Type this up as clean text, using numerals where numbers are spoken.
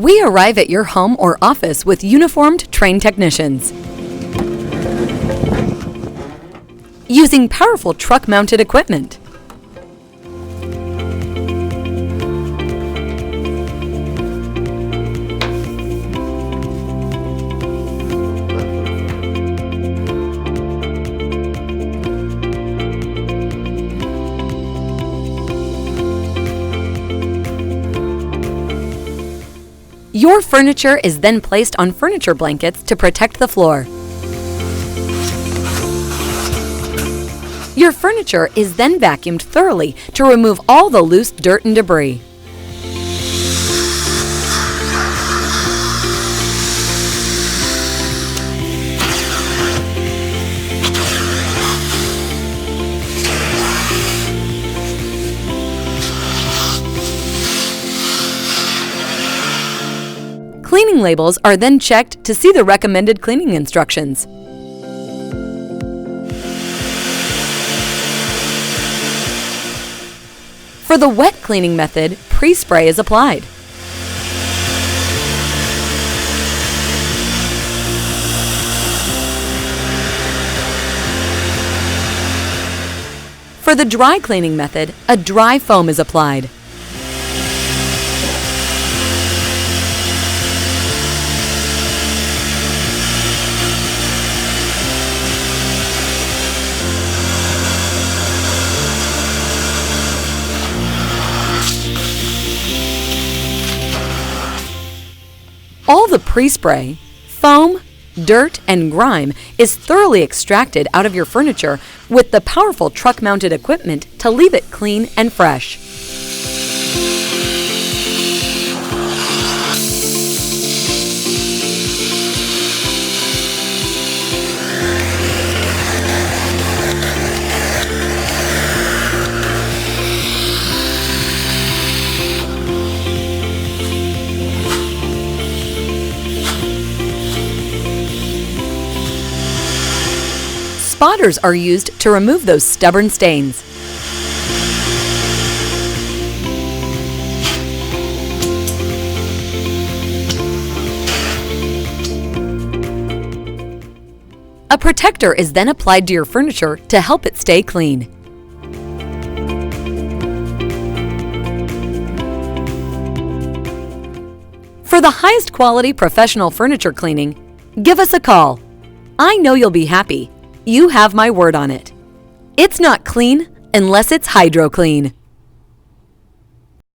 We arrive at your home or office with uniformed trained technicians. Using powerful truck-mounted equipment. Your furniture is then placed on furniture blankets to protect the floor. Your furniture is then vacuumed thoroughly to remove all the loose dirt and debris. Cleaning labels are then checked to see the recommended cleaning instructions. For the wet cleaning method, pre-spray is applied. For the dry cleaning method, a dry foam is applied. All the pre-spray, foam, dirt, and grime is thoroughly extracted out of your furniture with the powerful truck-mounted equipment to leave it clean and fresh. Spotters are used to remove those stubborn stains. A protector is then applied to your furniture to help it stay clean. For the highest quality professional furniture cleaning, give us a call. I know you'll be happy. You have my word on it. It's not clean unless it's HydroClean.